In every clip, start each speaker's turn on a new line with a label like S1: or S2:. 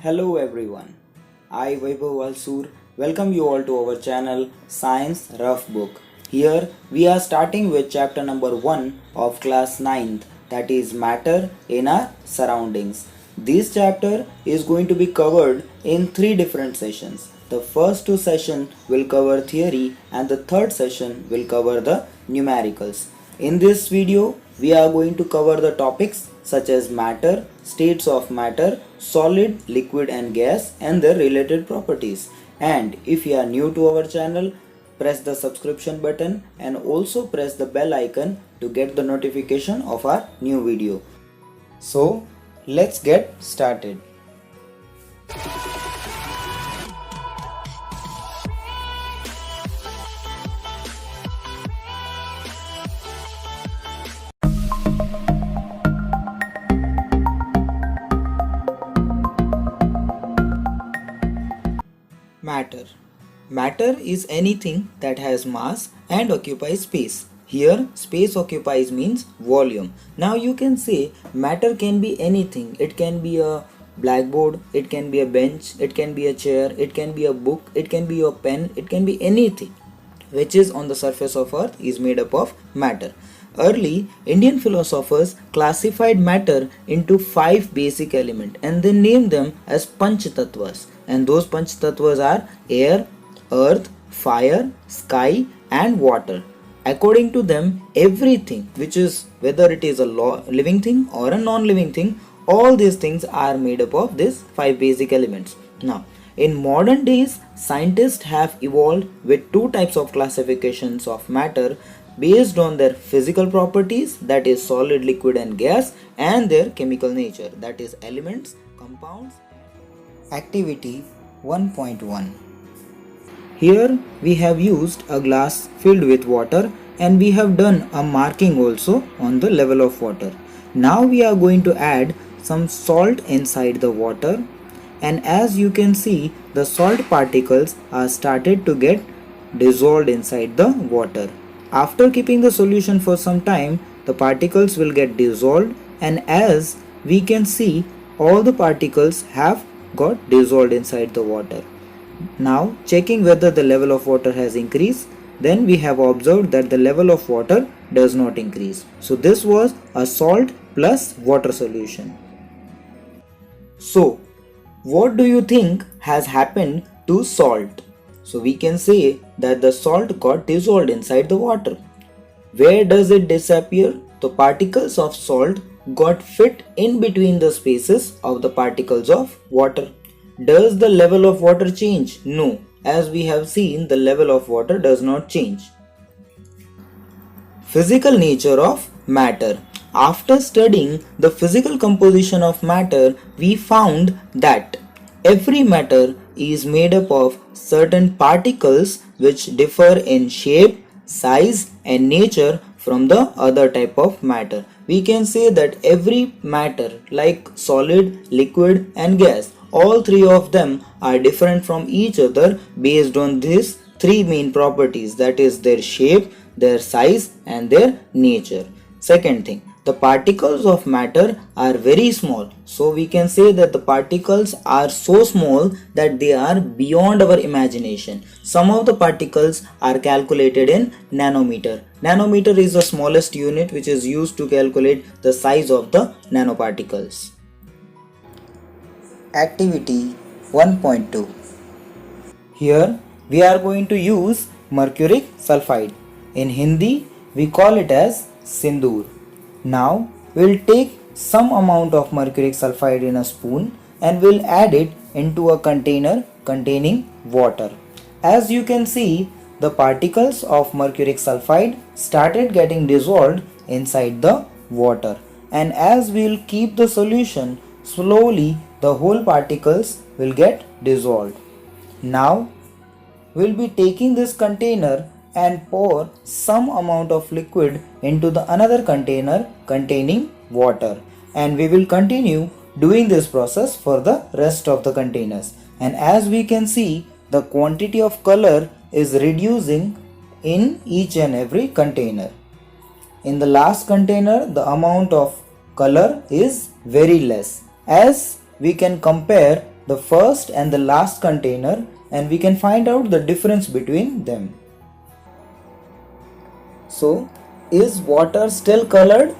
S1: Hello everyone, I Vaibhav Valsur welcome you all to our channel Science Rough Book. Here we are starting with chapter number 1 of class 9th, that is matter in our surroundings. This chapter is going to be covered in 3 different sessions. The first 2 sessions will cover theory and the third session will cover the numericals. In this video, we are going to cover the topics such as matter, states of matter, solid, liquid and gas and their related properties. And if you are new to our channel, press the subscription button and also press the bell icon to get the notification of our new video. So, let's get started. Matter. Matter is anything that has mass and occupies space. Here, space occupies means volume. Now you can say matter can be anything. It can be a blackboard, it can be a bench, it can be a chair, it can be a book, it can be a pen, it can be anything which is on the surface of earth is made up of matter. Early Indian philosophers classified matter into 5 basic elements and they named them as Panch Tattvas. And those Panch Tattvas are air, earth, fire, sky and water. According to them, everything which is, whether it is a living thing or a non-living thing, all these things are made up of these 5 basic elements. Now, in modern days, scientists have evolved with 2 types of classifications of matter based on their physical properties, that is solid, liquid and gas, and their chemical nature, that is elements, compounds. Activity 1.1. Here we have used a glass filled with water and we have done a marking also on the level of water. Now we are going to add some salt inside the water, and as you can see, the salt particles are started to get dissolved inside the water. After keeping the solution for some time, the particles will get dissolved, and as we can see, all the particles have got dissolved inside the water. Now checking whether the level of water has increased, then we have observed that the level of water does not increase. So this was a salt plus water solution. So what do you think has happened to salt? So we can say that the salt got dissolved inside the water. Where does it disappear? The particles of salt got fit in between the spaces of the particles of water. Does the level of water change? No. As we have seen, the level of water does not change. Physical nature of matter. After studying the physical composition of matter, we found that every matter is made up of certain particles which differ in shape, size and nature from the other type of matter. We can say that every matter like solid, liquid and gas, all 3 of them are different from each other based on these 3 main properties, that is their shape, their size and their nature. Second thing, the particles of matter are very small. So we can say that the particles are so small that they are beyond our imagination. Some of the particles are calculated in nanometer. Nanometer is the smallest unit which is used to calculate the size of the nanoparticles. Activity 1.2. Here we are going to use mercuric sulfide. In Hindi we call it as Sindoor. Now we'll take some amount of mercuric sulfide in a spoon and we'll add it into a container containing water. As you can see, the particles of mercuric sulfide started getting dissolved inside the water, and as we'll keep the solution, slowly the whole particles will get dissolved. Now we'll be taking this container and pour some amount of liquid into the another container containing water, and we will continue doing this process for the rest of the containers. And as we can see, the quantity of color is reducing in each and every container. In the last container, the amount of color is very less, as we can compare the first and the last container, and we can find out the difference between them. So, is water still colored?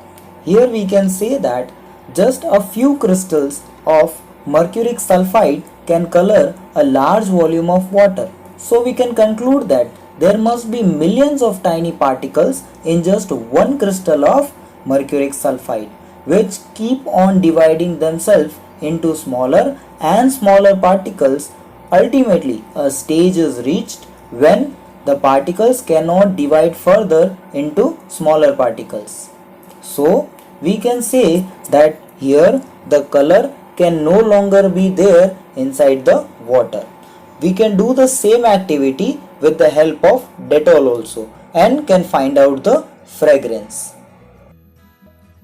S1: Here we can say that just a few crystals of mercuric sulfide can color a large volume of water. So we can conclude that there must be millions of tiny particles in just one crystal of mercuric sulfide, which keep on dividing themselves into smaller and smaller particles. Ultimately, a stage is reached when the particles cannot divide further into smaller particles. So, we can say that here the color can no longer be there inside the water. We can do the same activity with the help of Dettol also and can find out the fragrance.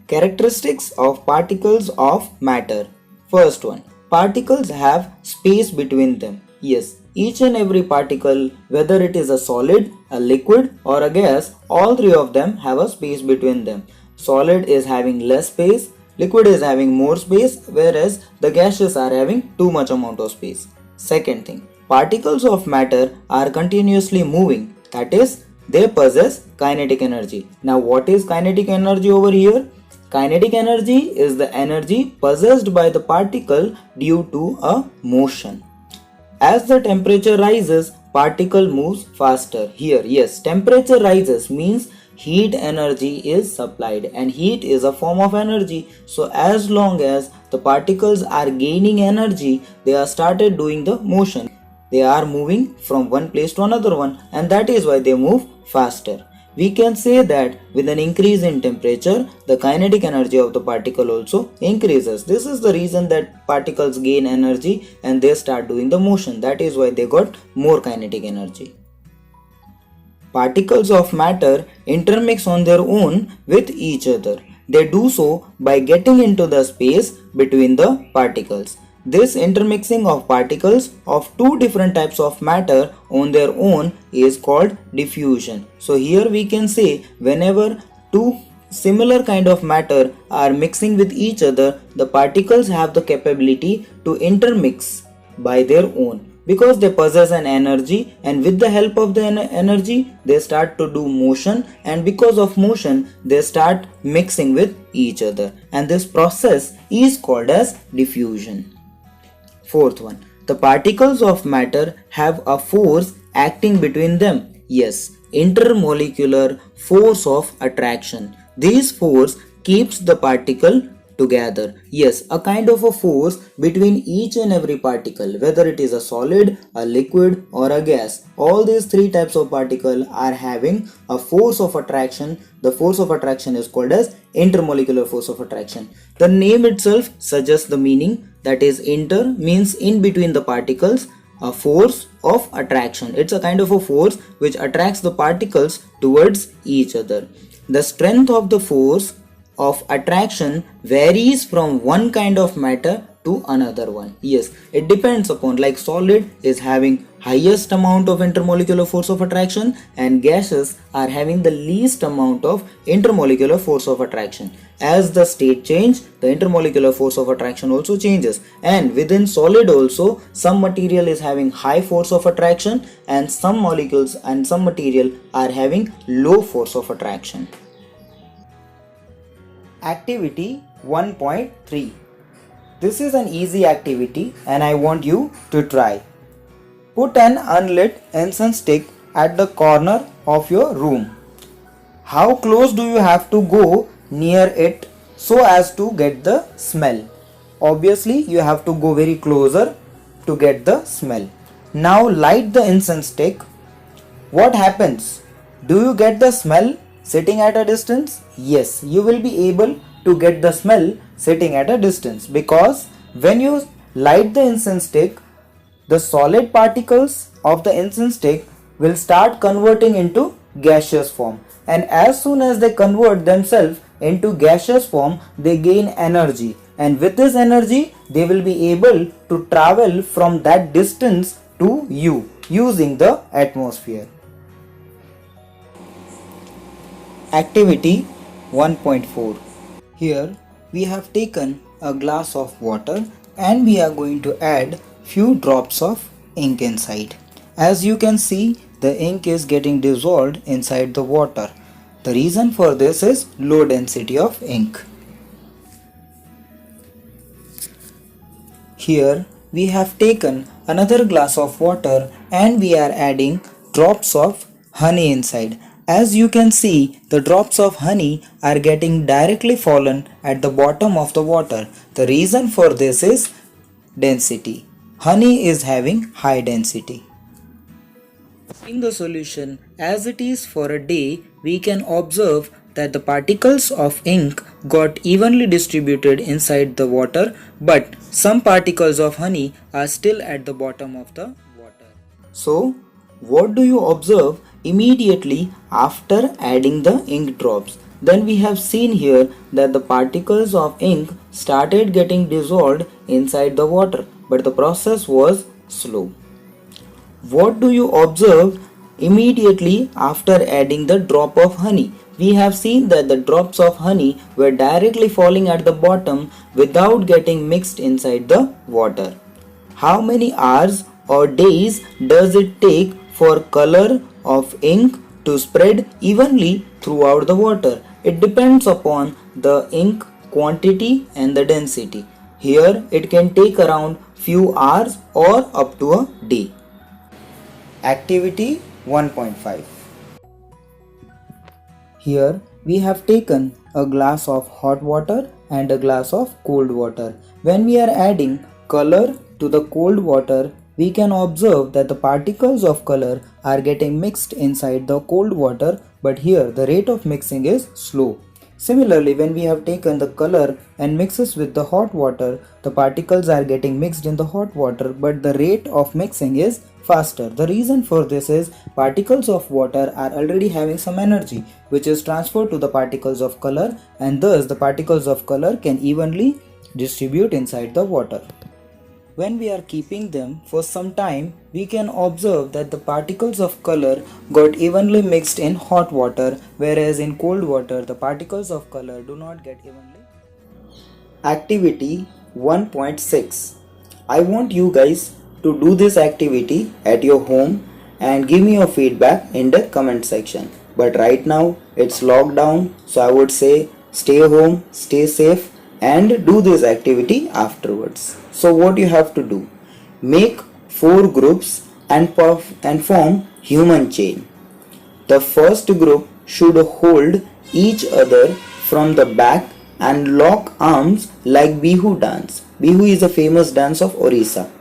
S1: Characteristics of particles of matter. First one, particles have space between them. Yes, each and every particle, whether it is a solid, a liquid or a gas, all three of them have a space between them. Solid is having less space, liquid is having more space, whereas the gases are having too much amount of space. Second thing, particles of matter are continuously moving, that is, they possess kinetic energy. Now what is kinetic energy over here? Kinetic energy is the energy possessed by the particle due to a motion. As the temperature rises, particle moves faster. Here, yes, temperature rises means heat energy is supplied, and heat is a form of energy. So as long as the particles are gaining energy, they are started doing the motion. They are moving from one place to another one, and that is why they move faster. We can say that with an increase in temperature, the kinetic energy of the particle also increases. This is the reason that particles gain energy and they start doing the motion. That is why they got more kinetic energy. Particles of matter intermix on their own with each other. They do so by getting into the space between the particles. This intermixing of particles of two different types of matter on their own is called diffusion. So here we can say whenever two similar kind of matter are mixing with each other, the particles have the capability to intermix by their own, because they possess an energy, and with the help of the energy they start to do motion, and because of motion they start mixing with each other, and this process is called as diffusion. Fourth one, the particles of matter have a force acting between them. Yes, intermolecular force of attraction. This force keeps the particle together. Yes, a kind of a force between each and every particle, whether it is a solid, a liquid or a gas. All these three types of particle are having a force of attraction. The force of attraction is called as intermolecular force of attraction. The name itself suggests the meaning, that is, inter means in between the particles, a force of attraction. It's a kind of a force which attracts the particles towards each other. The strength of the force of attraction varies from one kind of matter to another one. Yes, it depends upon, like solid is having highest amount of intermolecular force of attraction and gases are having the least amount of intermolecular force of attraction. As the state change, the intermolecular force of attraction also changes, and within solid also some material is having high force of attraction and some molecules and some material are having low force of attraction. Activity 1.3. This is an easy activity and I want you to try. Put an unlit incense stick at the corner of your room. How close do you have to go near it so as to get the smell? Obviously, you have to go very closer to get the smell. Now light the incense stick. What happens? Do you get the smell sitting at a distance? Yes, you will be able to get the smell sitting at a distance, because when you light the incense stick, the solid particles of the incense stick will start converting into gaseous form, and as soon as they convert themselves into gaseous form, they gain energy, and with this energy they will be able to travel from that distance to you using the atmosphere. Activity 1.4. Here we have taken a glass of water and we are going to add few drops of ink inside. As you can see, the ink is getting dissolved inside the water. The reason for this is low density of ink. Here we have taken another glass of water and we are adding drops of honey inside. As you can see, the drops of honey are getting directly fallen at the bottom of the water. The reason for this is density. Honey is having high density. In the solution as it is for a day, we can observe that the particles of ink got evenly distributed inside the water, but some particles of honey are still at the bottom of the water. So, what do you observe immediately after adding the ink drops? Then we have seen here that the particles of ink started getting dissolved inside the water, but the process was slow. What do you observe immediately after adding the drop of honey? We have seen that the drops of honey were directly falling at the bottom without getting mixed inside the water. How many hours or days does it take for color of ink to spread evenly throughout the water? It depends upon the ink quantity and the density. Here it can take around few hours or up to a day. Activity 1.5. Here we have taken a glass of hot water and a glass of cold water. When we are adding color to the cold water, we can observe that the particles of color are getting mixed inside the cold water, but here the rate of mixing is slow. Similarly, when we have taken the color and mixes with the hot water, the particles are getting mixed in the hot water, but the rate of mixing is faster. The reason for this is particles of water are already having some energy which is transferred to the particles of color, and thus the particles of color can evenly distribute inside the water. When we are keeping them for some time, we can observe that the particles of color got evenly mixed in hot water, whereas in cold water the particles of color do not get evenly. Activity 1.6. I want you guys to do this activity at your home and give me your feedback in the comment section. But right now it's lockdown, so I would say stay home, stay safe, and do this activity afterwards. So what you have to do, make 4 groups and form human chain. The first group should hold each other from the back and lock arms like Bihu dance. Bihu is a famous dance of Orissa.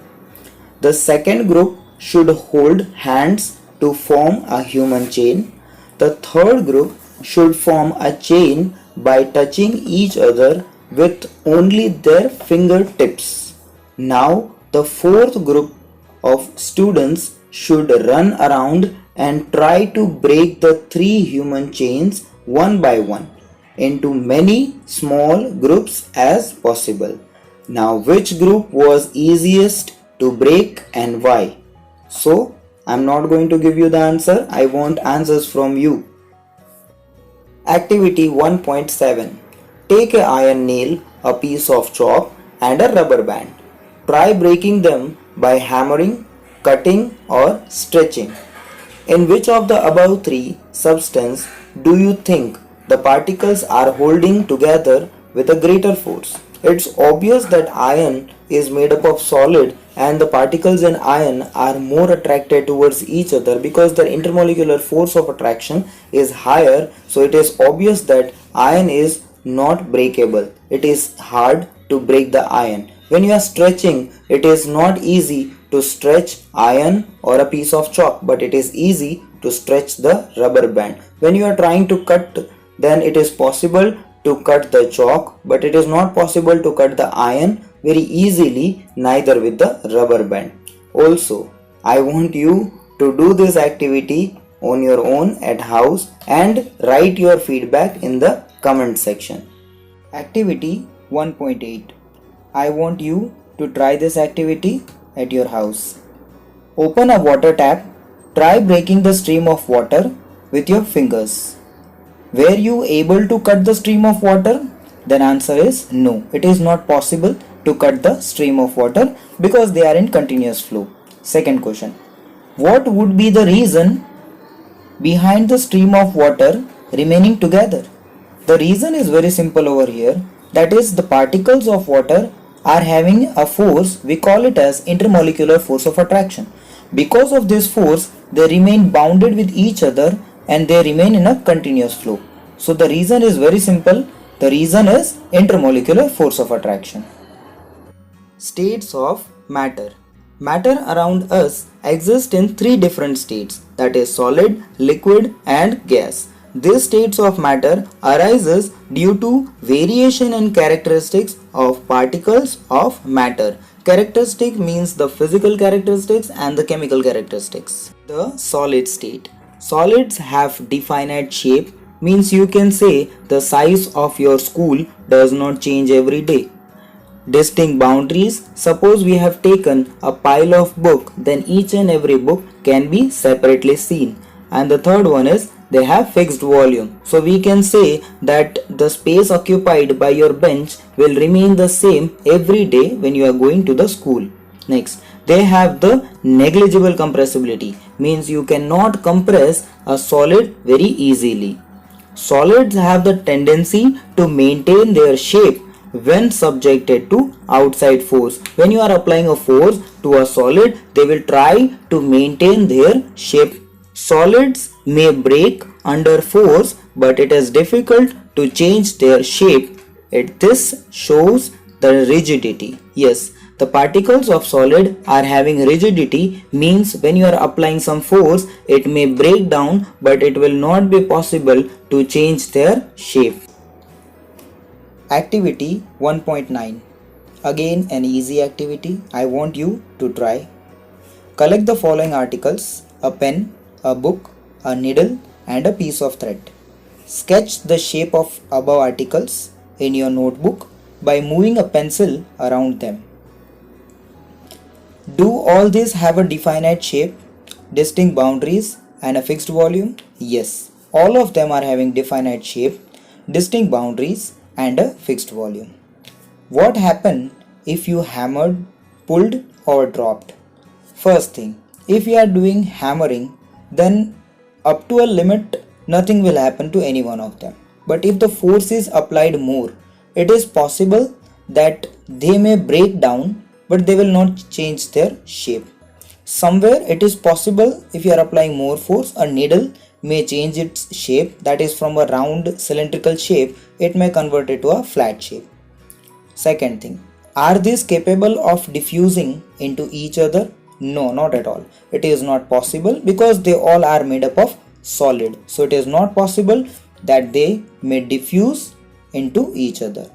S1: The second group should hold hands to form a human chain. The third group should form a chain by touching each other with only their fingertips. Now the fourth group of students should run around and try to break the 3 human chains one by one into many small groups as possible. Now which group was easiest to break and why? So I'm not going to give you the answer, I want answers from you. Activity 1.7. Take an iron nail, a piece of chalk and a rubber band. Try breaking them by hammering, cutting or stretching. In which of the above 3 substances do you think the particles are holding together with a greater force? It's obvious that iron is made up of solid and the particles in iron are more attracted towards each other because their intermolecular force of attraction is higher, so it is obvious that iron is not breakable. It is hard to break the iron. When you are stretching, it is not easy to stretch iron or a piece of chalk, but it is easy to stretch the rubber band. When you are trying to cut, then it is possible to cut the chalk, but it is not possible to cut the iron very easily, neither with the rubber band. Also, I want you to do this activity on your own at house and write your feedback in the comment section. Activity 1.8. I want you to try this activity at your house. Open a water tap. Try breaking the stream of water with your fingers. Were you able to cut the stream of water? Then answer is no. It is not possible to cut the stream of water because they are in continuous flow. Second question. What would be the reason behind the stream of water remaining together? The reason is very simple over here. That is, the particles of water are having a force, we call it as intermolecular force of attraction. Because of this force, they remain bounded with each other and they remain in a continuous flow. So the reason is very simple. The reason is intermolecular force of attraction. States of matter. Matter around us exists in three different states, that is solid, liquid and gas. These states of matter arises due to variation in characteristics of particles of matter. Characteristic means the physical characteristics and the chemical characteristics. The solid state. Solids have definite shape, means you can say the size of your school does not change every day. Distinct boundaries. Suppose we have taken a pile of book, then each and every book can be separately seen. And the third one is they have fixed volume. So we can say that the space occupied by your bench will remain the same every day when you are going to the school. Next, they have the negligible compressibility, means you cannot compress a solid very easily. Solids have the tendency to maintain their shape when subjected to outside force. When you are applying a force to a solid, they will try to maintain their shape. Solids may break under force, but it is difficult to change their shape. This shows the rigidity. Yes, the particles of solid are having rigidity, means when you are applying some force, it may break down, but it will not be possible to change their shape. Activity 1.9. Again an easy activity. I want you to try. Collect the following articles: a pen, a book, a needle and a piece of thread. Sketch the shape of above articles in your notebook by moving a pencil around them. Do all these have a definite shape, distinct boundaries and a fixed volume? Yes, all of them are having definite shape, distinct boundaries and a fixed volume. What happened if you hammered, pulled or dropped? First thing, if you are doing hammering, then up to a limit nothing will happen to any one of them. But if the force is applied more, it is possible that they may break down, but they will not change their shape. Somewhere it is possible, if you are applying more force, a needle may change its shape, that is from a round cylindrical shape, it may convert it to a flat shape. Second thing, are these capable of diffusing into each other? No, not at all. It is not possible because they all are made up of solid. So it is not possible that they may diffuse into each other.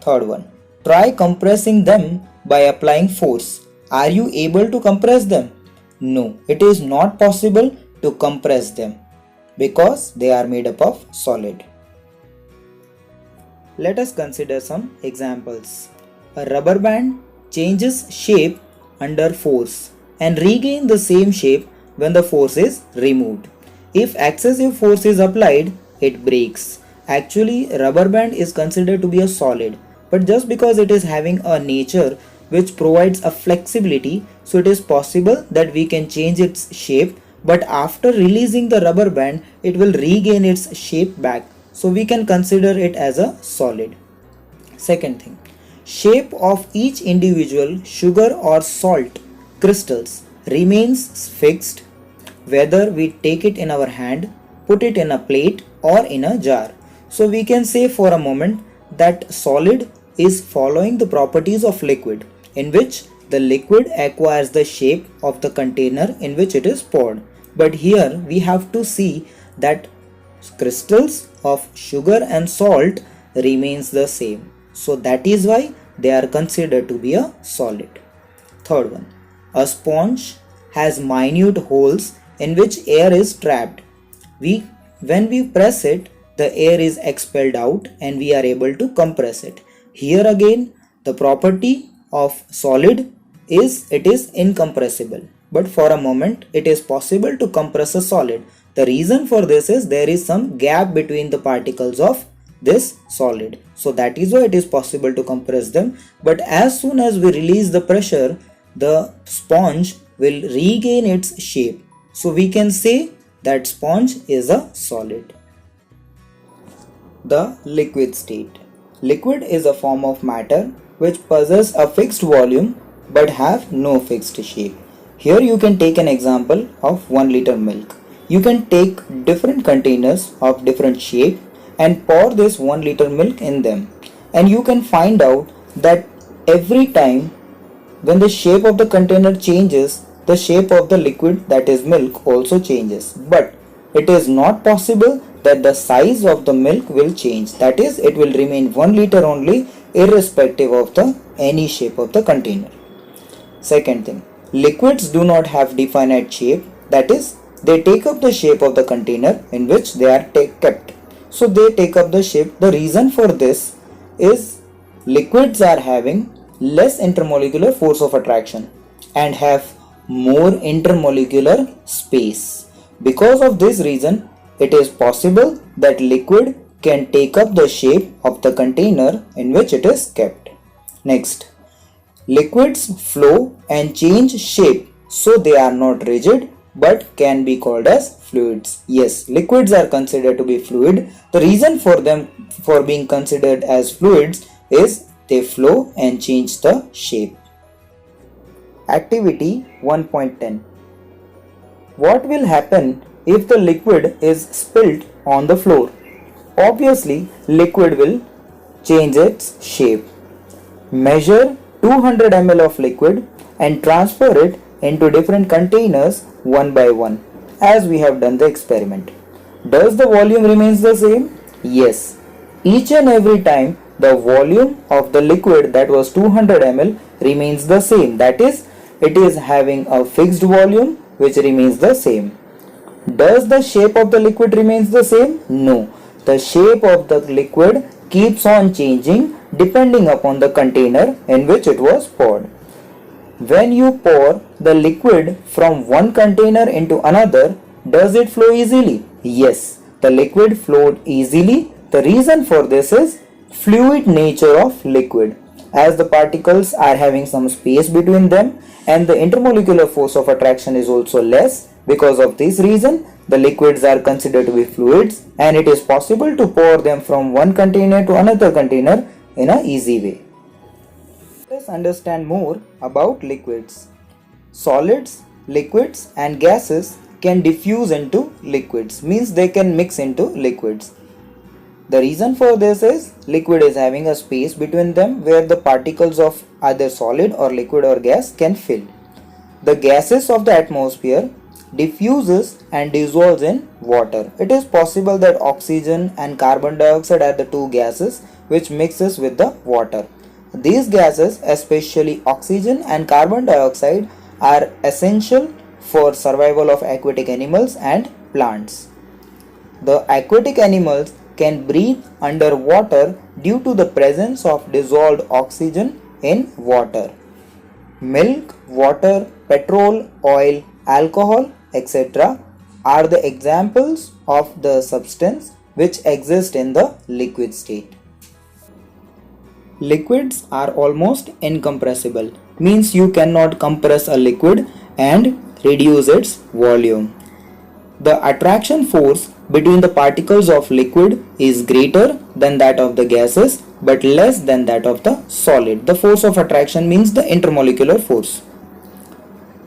S1: Third one, try compressing them by applying force. Are you able to compress them? No, it is not possible to compress them because they are made up of solid. Let us consider some examples. A rubber band changes shape under force and regain the same shape when the force is removed. If excessive force is applied, it breaks. Actually, rubber band is considered to be a solid, but just because it is having a nature which provides a flexibility, so it is possible that we can change its shape, but after releasing the rubber band, it will regain its shape back. So we can consider it as a solid. Second thing, shape of each individual sugar or salt crystals remains fixed whether we take it in our hand, put it in a plate or in a jar. So we can say for a moment that solid is following the properties of liquid, in which the liquid acquires the shape of the container in which it is poured. But here we have to see that crystals of sugar and salt remains the same. So that is why they are considered to be a solid. Third one, a sponge has minute holes in which air is trapped. When we press it, the air is expelled out and we are able to compress it. Here again, the property of solid is it is incompressible. But for a moment, it is possible to compress a solid. The reason for this is there is some gap between the particles of this solid. So that is why it is possible to compress them. But as soon as we release the pressure, the sponge will regain its shape. So we can say that sponge is a solid. The liquid state. Liquid is a form of matter which possess a fixed volume but have no fixed shape. Here you can take an example of 1 liter milk. You can take different containers of different shape and pour this 1 liter milk in them, and you can find out that every time when the shape of the container changes, the shape of the liquid, that is milk, also changes. But it is not possible that the size of the milk will change. That is, it will remain 1 liter only irrespective of the any shape of the container. Second thing, liquids do not have definite shape. That is, they take up the shape of the container in which they are kept. So they take up the shape. The reason for this is liquids are having less intermolecular force of attraction and have more intermolecular space. Because of this reason, it is possible that liquid can take up the shape of the container in which it is kept. Next, liquids flow and change shape, so they are not rigid but can be called as fluids. Yes, liquids are considered to be fluid. The reason for them for being considered as fluids is they flow and change the shape. Activity 1.10. What will happen if the liquid is spilt on the floor? Obviously, liquid will change its shape. Measure 200 ml of liquid and transfer it into different containers one by one, as we have done the experiment. Does the volume remains the same? Yes. Each and every time the volume of the liquid, that was 200 ml, remains the same. That is, it is having a fixed volume which remains the same. Does the shape of the liquid remains the same? No. The shape of the liquid keeps on changing depending upon the container in which it was poured. When you pour the liquid from one container into another, does it flow easily? Yes, the liquid flowed easily. The reason for this is fluid nature of liquid, as the particles are having some space between them and the intermolecular force of attraction is also less. Because of this reason, the liquids are considered to be fluids and it is possible to pour them from one container to another container in an easy way. Let us understand more about liquids. Solids, liquids and gases can diffuse into liquids, means they can mix into liquids. The reason for this is liquid is having a space between them where the particles of either solid or liquid or gas can fill. The gases of the atmosphere diffuses and dissolves in water. It is possible that oxygen and carbon dioxide are the two gases which mixes with the water. These gases, especially oxygen and carbon dioxide, are essential for survival of aquatic animals and plants. The aquatic animals can breathe underwater due to the presence of dissolved oxygen in water. Milk, water, petrol, oil, alcohol, etc. are the examples of the substance which exist in the liquid state. Liquids are almost incompressible, means you cannot compress a liquid and reduce its volume. The attraction force between the particles of liquid is greater than that of the gases but less than that of the solid. The force of attraction means the intermolecular force.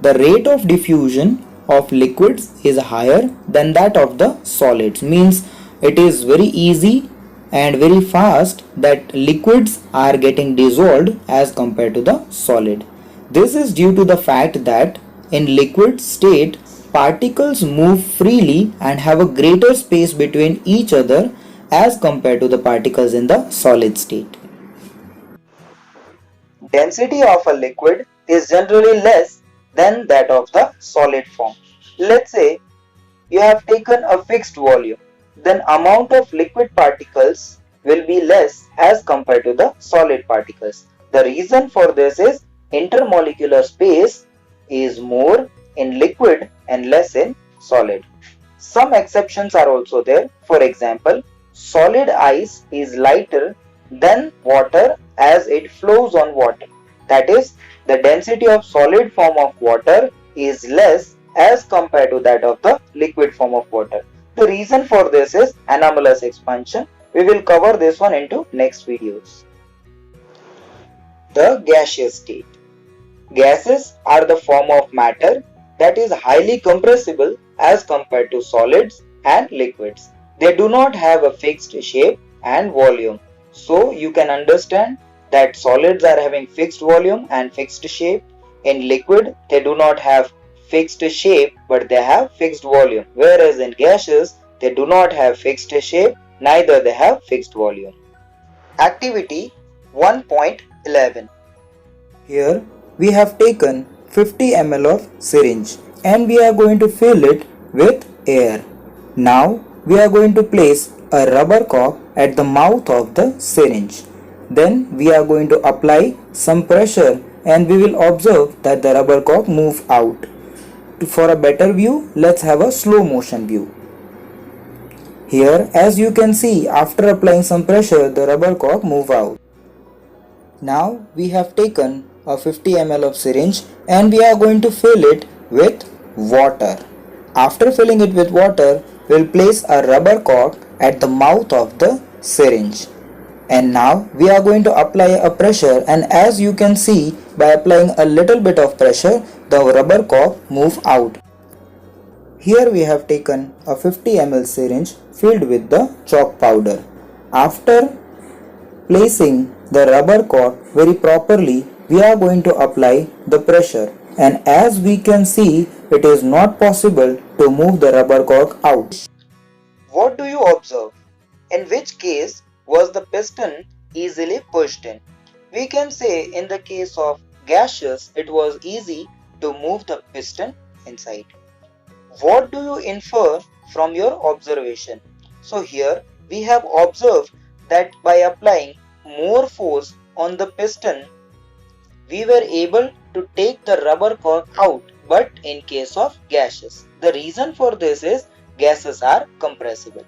S1: The rate of diffusion of liquids is higher than that of the solids, means it is very easy and very fast that liquids are getting dissolved as compared to the solid. This is due to the fact that in liquid state particles move freely and have a greater space between each other as compared to the particles in the solid state. Density of a liquid is generally less than that of the solid form. Let's say you have taken a fixed volume, then amount of liquid particles will be less as compared to the solid particles. The reason for this is intermolecular space is more in liquid and less in solid. Some exceptions are also there. For example, solid ice is lighter than water as it flows on water. That is, the density of solid form of water is less as compared to that of the liquid form of water. The reason for this is anomalous expansion. We will cover this one into next videos. The gaseous state. Gases are the form of matter that is highly compressible as compared to solids and liquids. They do not have a fixed shape and volume. So you can understand that solids are having fixed volume and fixed shape. In liquid, they do not have fixed shape but they have fixed volume. Whereas in gases, they do not have fixed shape, neither they have fixed volume. Activity 1.11. Here we have taken 50 ml of syringe and we are going to fill it with air. Now we are going to place a rubber cork at the mouth of the syringe. Then we are going to apply some pressure and we will observe that the rubber cork move out. For a better view, let's have a slow motion view. Here, as you can see, after applying some pressure, the rubber cork move out. Now we have taken a 50 ml of syringe and we are going to fill it with water. After filling it with water, we will place a rubber cork at the mouth of the syringe. And now we are going to apply a pressure, and as you can see, by applying a little bit of pressure, the rubber cork move out. Here we have taken a 50 ml syringe filled with the chalk powder. After placing the rubber cork very properly, we are going to apply the pressure, and as we can see, it is not possible to move the rubber cork out. What do you observe? In which case was the piston easily pushed in? We can say in the case of gaseous, it was easy to move the piston inside. What do you infer from your observation? So here we have observed that by applying more force on the piston, we were able to take the rubber cork out, but in case of gases. The reason for this is gases are compressible.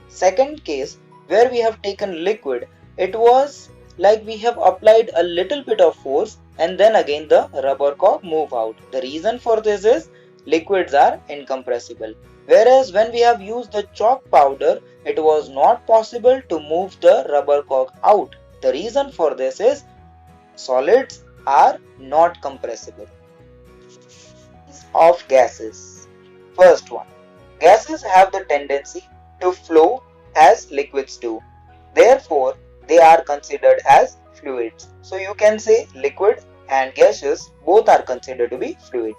S1: Second case, where we have taken liquid, it was like we have applied a little bit of force and then again the rubber cork move out. The reason for this is liquids are incompressible. Whereas when we have used the chalk powder, it was not possible to move the rubber cork out. The reason for this is solids are not compressible. Of gases. First one, gases have the tendency to flow as liquids do. Therefore, they are considered as fluids. So you can say liquid and gaseous both are considered to be fluid.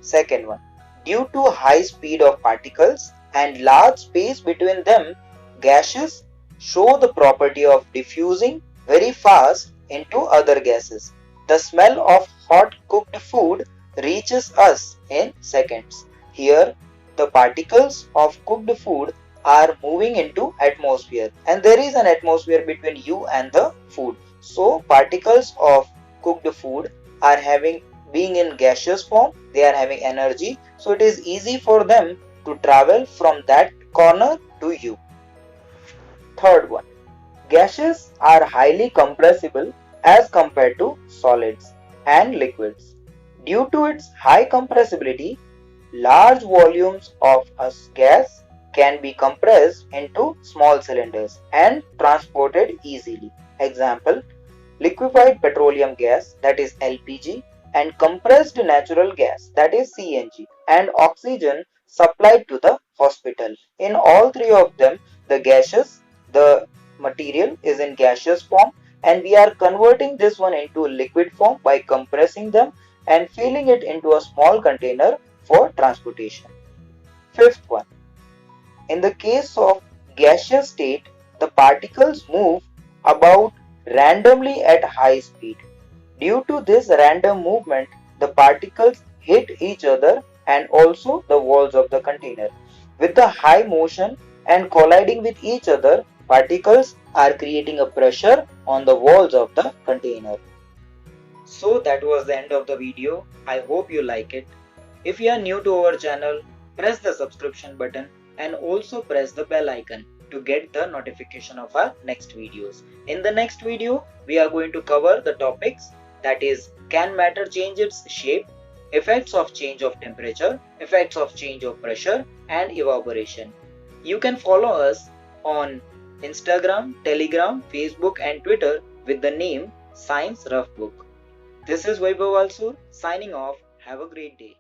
S1: Second one, due to high speed of particles and large space between them, gases show the property of diffusing very fast into other gases. The smell of hot cooked food reaches us in seconds. Here, the particles of cooked food are moving into atmosphere and there is an atmosphere between you and the food. So particles of cooked food are being in gaseous form, they are having energy, so it is easy for them to travel from that corner to you. Third one, gases are highly compressible as compared to solids and liquids. Due to its high compressibility, large volumes of a gas can be compressed into small cylinders and transported easily. Example, liquefied petroleum gas, that is LPG, and compressed natural gas, that is CNG, and oxygen supplied to the hospital. In all three of them, the material is in gaseous form and we are converting this one into liquid form by compressing them and filling it into a small container for transportation. Fifth one, in the case of gaseous state, the particles move about randomly at high speed. Due to this random movement, the particles hit each other and also the walls of the container. With the high motion and colliding with each other, particles are creating a pressure on the walls of the container. So that was the end of the video. I hope you like it. If you are new to our channel, press the subscription button and also press the bell icon. to get the notification of our next videos. In the next video, we are going to cover the topics, that is, can matter change its shape, effects of change of temperature, effects of change of pressure, and evaporation. You can follow us on Instagram, Telegram, Facebook, and Twitter with the name Science Rough Book. This is Vaibhav Valsur signing off. Have a great day.